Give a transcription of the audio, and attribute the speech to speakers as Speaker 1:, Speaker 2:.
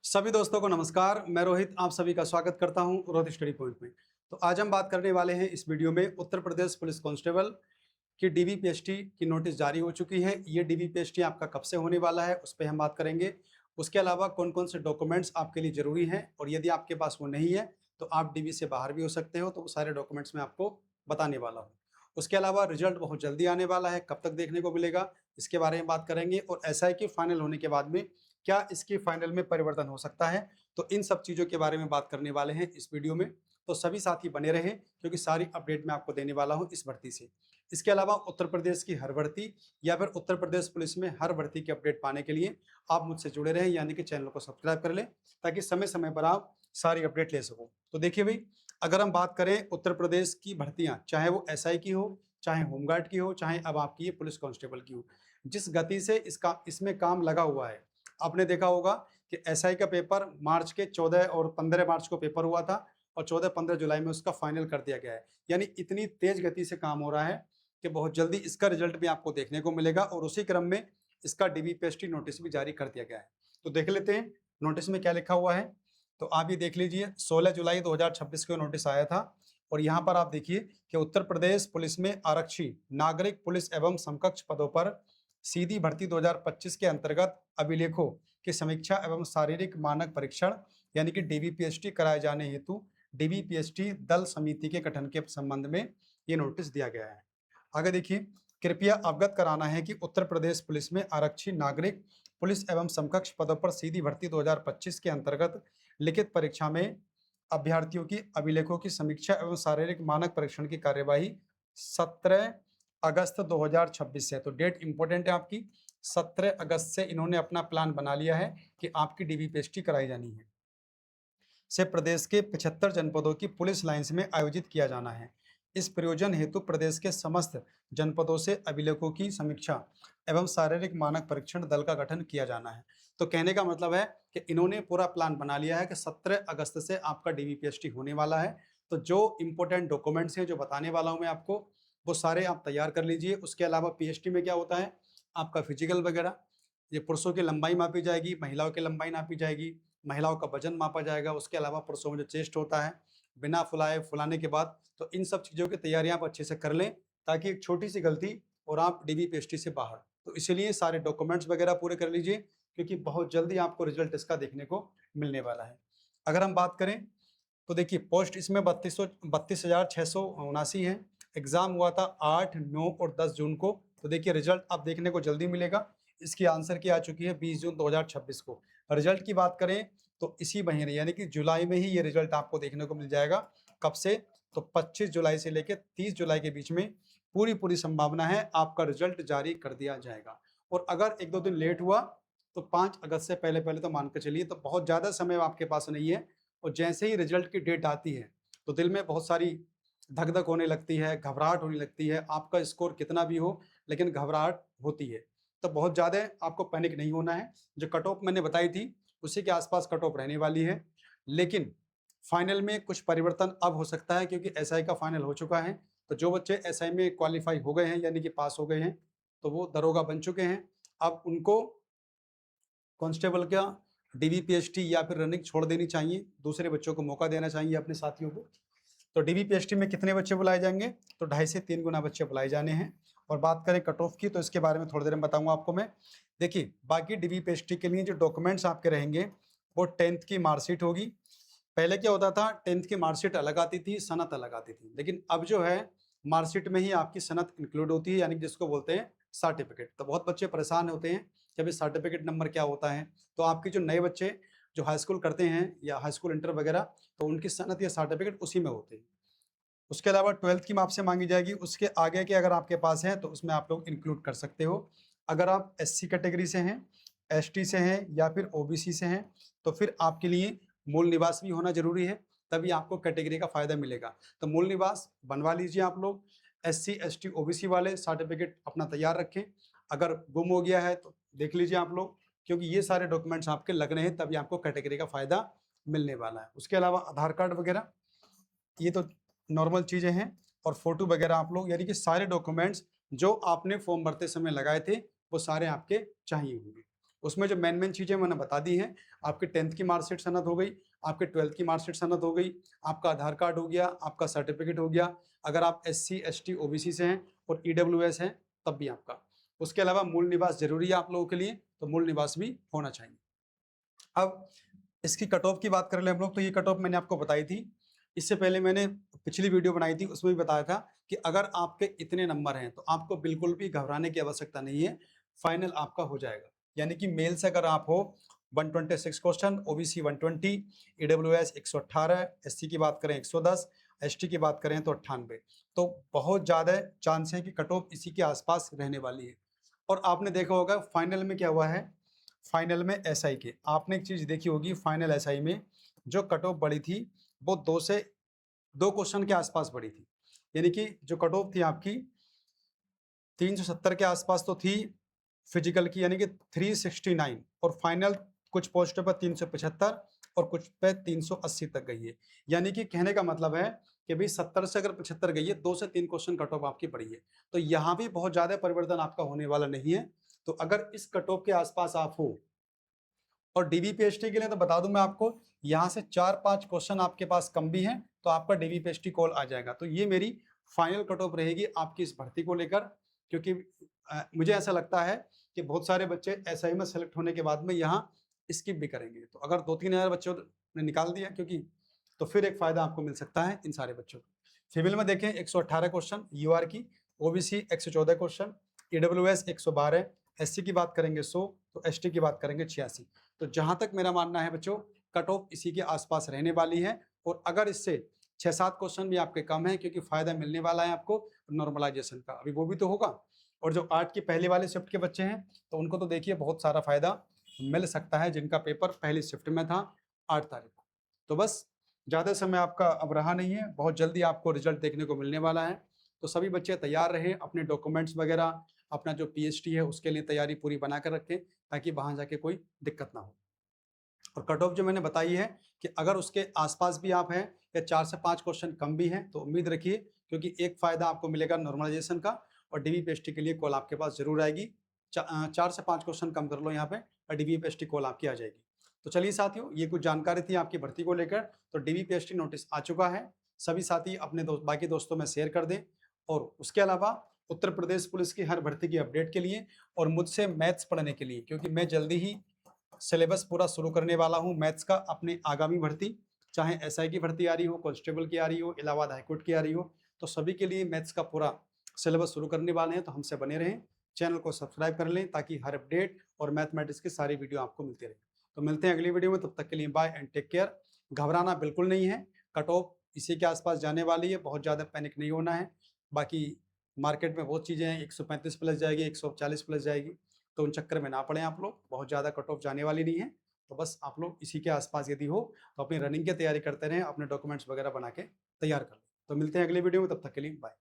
Speaker 1: सभी दोस्तों को नमस्कार। मैं रोहित आप सभी का स्वागत करता हूं रोहित स्टडी पॉइंट में। तो आज हम बात करने वाले हैं इस वीडियो में उत्तर प्रदेश पुलिस कांस्टेबल की डीवीपीएसटी की नोटिस जारी हो चुकी है। ये डीवीपीएसटी आपका कब से होने वाला है उस पर हम बात करेंगे। उसके अलावा कौन कौन से डॉक्यूमेंट्स आपके लिए जरूरी हैं और यदि आपके पास वो नहीं है तो आप डीवी से बाहर भी हो सकते हो। तो वो सारे डॉक्यूमेंट्स मैं आपको बताने वाला हूँ। उसके अलावा रिजल्ट बहुत जल्दी आने वाला है, कब तक देखने को मिलेगा इसके बारे में बात करेंगे। और एसआई की फाइनल होने के बाद में क्या इसकी फाइनल में परिवर्तन हो सकता है, तो इन सब चीज़ों के बारे में बात करने वाले हैं इस वीडियो में। तो सभी साथी बने रहें क्योंकि सारी अपडेट मैं आपको देने वाला हूं इस भर्ती से। इसके अलावा उत्तर प्रदेश की हर भर्ती या फिर उत्तर प्रदेश पुलिस में हर भर्ती की अपडेट पाने के लिए आप मुझसे जुड़े रहें, यानी कि चैनल को सब्सक्राइब कर लें ताकि समय समय पर आप सारी अपडेट ले सको। तो देखिए भाई, अगर हम बात करें उत्तर प्रदेश की भर्तियां, चाहे वो एसआई की हो, चाहे होमगार्ड की हो, चाहे अब आपकी ये पुलिस कांस्टेबल की हो, जिस गति से इसमें काम लगा हुआ है, आपने देखा होगा कि एसआई का पेपर मार्च के 14 और 15 मार्च को पेपर हुआ था और 14-15 जुलाई में उसका फाइनल कर दिया गया है। यानी इतनी तेज गति से काम हो रहा है कि बहुत जल्दी इसका रिजल्ट भी आपको देखने को मिलेगा और उसी क्रम में इसका डीवीपीएसटी नोटिस भी जारी कर दिया गया है। तो देख लेते हैं नोटिस में क्या लिखा हुआ है। तो आप ये देख लीजिए, 16 जुलाई 2026 को नोटिस आया था और यहाँ पर आप देखिए कि उत्तर प्रदेश पुलिस में आरक्षी नागरिक पुलिस एवं समकक्ष पदों पर सीधी भर्ती 2025 के अंतर्गत अभिलेखों की समीक्षा एवं शारीरिक मानक परीक्षण यानी कि डीवीपीएसटी कराए जाने हेतु डीवीपीएसटी दल समिति के गठन के संबंध में ये नोटिस दिया गया है। आगे देखिए, कृपया अवगत कराना है कि उत्तर प्रदेश पुलिस में आरक्षी नागरिक पुलिस एवं समकक्ष पदों पर सीधी भर्ती 2025 के अंतर्गत लिखित परीक्षा में अभ्यर्थियों की अभिलेखों की समीक्षा एवं शारीरिक मानक परीक्षण की कार्यवाही 17 अगस्त 2026 से। तो डेट इंपॉर्टेंट है आपकी, 17 अगस्त से इन्होंने अपना प्लान बना लिया है कि आपकी डीवीपीएसटी कराई जानी है, से प्रदेश के 75 जनपदों की पुलिस लाइंस में आयोजित किया जाना है। इस प्रयोजन हेतु प्रदेश के समस्त जनपदों से अभिलेखों की समीक्षा एवं शारीरिक मानक परीक्षण दल का गठन किया जाना है। तो कहने का मतलब है कि इन्होंने पूरा प्लान बना लिया है कि 17 अगस्त से आपका डीवीपीएसटी होने वाला है। तो जो इंपॉर्टेंट डॉक्यूमेंट्स हैं जो बताने वाला हूं मैं आपको, वो सारे आप तैयार कर लीजिए। उसके अलावा पीएसटी में क्या होता है, आपका फिजिकल वगैरह, ये पुरुषों की लंबाई मापी जाएगी, महिलाओं की लंबाई नापी जाएगी, महिलाओं का वजन मापा जाएगा। उसके अलावा पुरुषों में जो चेस्ट होता है बिना फुलाने के बाद, तो इन सब चीज़ों की तैयारियां आप अच्छे से कर लें ताकि एक छोटी सी गलती और आप डीवीपीएसटी से बाहर। तो इसलिए सारे डॉक्यूमेंट्स वगैरह पूरे कर लीजिए क्योंकि बहुत जल्दी आपको रिजल्ट इसका देखने को मिलने वाला है। अगर हम बात करें तो देखिए, पोस्ट इसमें 32,679 है। एग्जाम हुआ था 8, 9 और 10 जून को। तो देखिए रिजल्ट अब देखने को जल्दी मिलेगा। इसकी आंसर की आ चुकी है 20 जून 2026 को। रिजल्ट की बात करें तो इसी महीने यानी कि जुलाई में ही ये रिजल्ट आपको देखने को मिल जाएगा। कब से, तो 25 जुलाई से लेकर 30 जुलाई के बीच में पूरी संभावना है आपका रिजल्ट जारी कर दिया जाएगा। और अगर 1-2 दिन लेट हुआ तो 5 अगस्त से पहले पहले तो मान कर चलिए, तो बहुत ज़्यादा समय आपके पास नहीं है। और जैसे ही रिजल्ट की डेट आती है तो दिल में बहुत सारी धक धक होने लगती है, घबराहट होने लगती है। आपका स्कोर कितना भी हो लेकिन घबराहट होती है। तो बहुत ज़्यादा आपको पैनिक नहीं होना है। जो कट ऑफ मैंने बताई थी उसी के आसपास कट ऑफ रहने वाली है। लेकिन फाइनल में कुछ परिवर्तन अब हो सकता है क्योंकि एसआई का फाइनल हो चुका है। तो जो बच्चे एसआई में क्वालिफाई हो गए हैं यानी कि पास हो गए हैं, तो वो दरोगा बन चुके हैं। अब उनको कांस्टेबल का डीवीपीएसटी या फिर रनिंग छोड़ देनी चाहिए, दूसरे बच्चों को मौका देना चाहिए अपने साथियों को। तो डीवीपीएसटी में कितने बच्चे बुलाए जाएंगे, तो 2.5 से 3 गुना बच्चे बुलाए जाने हैं। और बात करें कट ऑफ की तो इसके बारे में थोड़ी देर में बताऊंगा आपको मैं। देखिए, बाकी डीवीपीएसटी के लिए जो डॉक्यूमेंट्स आपके रहेंगे वो 10th की मार्कशीट होगी। पहले क्या होता था, 10th की मार्कशीट अलग आती थी, सनत अलग आती थी, लेकिन अब जो है मार्कशीट में ही आपकी सनत इंक्लूड होती है, यानी कि जिसको बोलते हैं सर्टिफिकेट। तो बहुत बच्चे परेशान होते हैं कि अभी सर्टिफिकेट नंबर क्या होता है। तो आपके जो नए बच्चे जो हाई स्कूल करते हैं या हाई स्कूल इंटर वगैरह, तो उनकी सनत या सर्टिफिकेट उसी में होते हैं। उसके अलावा 12th की आपसे मांगी जाएगी, उसके आगे के अगर आपके पास है तो उसमें आप लोग इंक्लूड कर सकते हो। अगर आप एससी कैटेगरी से हैं, एसटी से हैं या फिर ओबीसी से हैं, तो फिर आपके लिए मूल निवास भी होना जरूरी है, तभी आपको कैटेगरी का फायदा मिलेगा। तो मूल निवास बनवा लीजिए आप लोग। एससी एसटी ओबीसी वाले सर्टिफिकेट अपना तैयार रखें। अगर गुम हो गया है तो देख लीजिए आप लोग, क्योंकि ये सारे डॉक्यूमेंट्स आपके लगने हैं तभी आपको कैटेगरी का फायदा मिलने वाला है। उसके अलावा आधार कार्ड वगैरह ये तो नॉर्मल चीज़ें हैं, और फोटो वगैरह आप लोग, यानी कि सारे डॉक्यूमेंट्स जो आपने फॉर्म भरते समय लगाए थे वो सारे आपके चाहिए होंगे। उसमें जो मेन चीज़ें मैंने बता दी हैं, आपकी 10th की मार्कशीट सनद हो गई, आपके 12th की मार्कशीट सनद हो गई, आपका आधार कार्ड हो गया, आपका सर्टिफिकेट हो गया, अगर आप SC ST OBC से हैं और EWS हैं तब भी आपका। उसके अलावा मूल निवास जरूरी है आप लोगों के लिए, तो मूल निवास भी होना चाहिए। अब इसकी कट ऑफ की बात कर ले हम लोग, तो ये कट ऑफ मैंने आपको बताई थी। इससे पहले मैंने पिछली वीडियो बनाई थी, उसमें भी बताया था कि अगर आपके इतने नंबर हैं तो आपको बिल्कुल भी घबराने की आवश्यकता नहीं है, फाइनल आपका हो जाएगा। यानी कि मेल से अगर आप हो 126 क्वेश्चन, OBC 120, EWS 118, SC की बात करें 110, ST की बात करें तो 98, तो बहुत ज़्यादा चांस है कि कट ऑफ इसी के आसपास रहने वाली है। और आपने देखा होगा फाइनल में क्या हुआ है, फाइनल में SI के आपने एक चीज देखी होगी, फाइनल SI में जो कट ऑफ बढ़ी थी वो 2 क्वेश्चन के आसपास बढ़ी थी। यानी कि जो कट ऑफ थी आपकी 370 के आसपास तो थी फिजिकल की, यानी कि 369, और फाइनल कुछ पोस्टों पर 375 और कुछ पे 380 तक गई है। यानी कि कहने का मतलब है कि भाई 70 से अगर 75 गई है, 2 से 3 क्वेश्चन कट ऑफ आपकी बढ़ी है, तो यहाँ भी बहुत ज्यादा परिवर्तन आपका होने वाला नहीं है। तो अगर इस कट ऑफ के आसपास आप हो, और DVPST के लिए तो बता दूं मैं आपको, यहाँ से 4-5 क्वेश्चन आपके पास कम भी हैं तो आपका DVPST कॉल आ जाएगा। तो ये मेरी फाइनल कट ऑफ रहेगी आपकी इस भर्ती को लेकर, क्योंकि मुझे ऐसा लगता है कि बहुत सारे बच्चे SI में सेलेक्ट होने के बाद में यहाँ स्किप भी करेंगे। तो अगर 2-3 हज़ार बच्चों ने निकाल दिया, क्योंकि तो फिर एक फायदा आपको मिल सकता है इन सारे बच्चों को। सिविल में देखें 118 क्वेश्चन UR की, OBC 114 क्वेश्चन, EWS 112, SC की बात करेंगे 100, तो ST की बात करेंगे 86। तो जहां तक मेरा मानना है बच्चों, कट ऑफ इसी के आसपास रहने वाली है। और अगर इससे 6-7 क्वेश्चन भी आपके कम है, क्योंकि फायदा मिलने वाला है आपको नॉर्मलाइजेशन का, अभी वो भी तो होगा। और जो 8 की पहले वाले शिफ्ट के बच्चे हैं तो उनको तो देखिए बहुत सारा फायदा मिल सकता है, जिनका पेपर पहली शिफ्ट में था 8 तारीख को। तो बस ज़्यादा समय आपका अब रहा नहीं है, बहुत जल्दी आपको रिजल्ट देखने को मिलने वाला है। तो सभी बच्चे तैयार रहे, अपने डॉक्यूमेंट्स वगैरह, अपना जो PhD है उसके लिए तैयारी पूरी बना कर रखें, ताकि वहां जाके कोई दिक्कत ना हो। और कट ऑफ जो मैंने बताई है कि अगर उसके आसपास भी आप हैं या 4 से 5 क्वेश्चन कम भी हैं तो उम्मीद रखिए, क्योंकि एक फायदा आपको मिलेगा नॉर्मलाइजेशन का, और DVPST के लिए कॉल आपके पास जरूर आएगी। 4 से 5 क्वेश्चन कम कर लो यहाँ पे और DVPST कॉल आपकी आ जाएगी। तो चलिए साथियों, ये कुछ जानकारी थी आपकी भर्ती को लेकर। तो DVPST नोटिस आ चुका है, सभी साथी अपने बाकी दोस्तों में शेयर कर दें। और उसके अलावा उत्तर प्रदेश पुलिस की हर भर्ती की अपडेट के लिए और मुझसे मैथ्स पढ़ने के लिए, क्योंकि मैं जल्दी ही सिलेबस पूरा शुरू करने वाला हूं मैथ्स का, अपनी आगामी भर्ती, चाहे SI की भर्ती आ रही हो, कांस्टेबल की आ रही हो, इलाहाबाद हाईकोर्ट की आ रही हो, तो सभी के लिए मैथ्स का पूरा सिलेबस शुरू करने वाले हैं। तो हमसे बने रहें, चैनल को सब्सक्राइब कर लें, ताकि हर अपडेट और मैथमेटिक्स की सारी वीडियो आपको मिलती रहे। तो मिलते हैं अगली वीडियो में, तब तक के लिए बाय एंड टेक केयर। घबराना बिल्कुल नहीं है, कट ऑफ इसी के आसपास जाने वाली है, बहुत ज़्यादा पैनिक नहीं होना है। बाकी मार्केट में बहुत चीज़ें हैं, 135 प्लस जाएगी, 140 प्लस जाएगी, तो उन चक्कर में ना पड़े आप लोग, बहुत ज़्यादा कट ऑफ जाने वाली नहीं है। तो बस आप लोग इसी के आसपास यदि हो तो अपनी रनिंग की तैयारी करते रहें, अपने डॉक्यूमेंट्स वगैरह बना के तैयार कर लें। तो मिलते हैं अगली वीडियो में, तब तक के लिए बाय।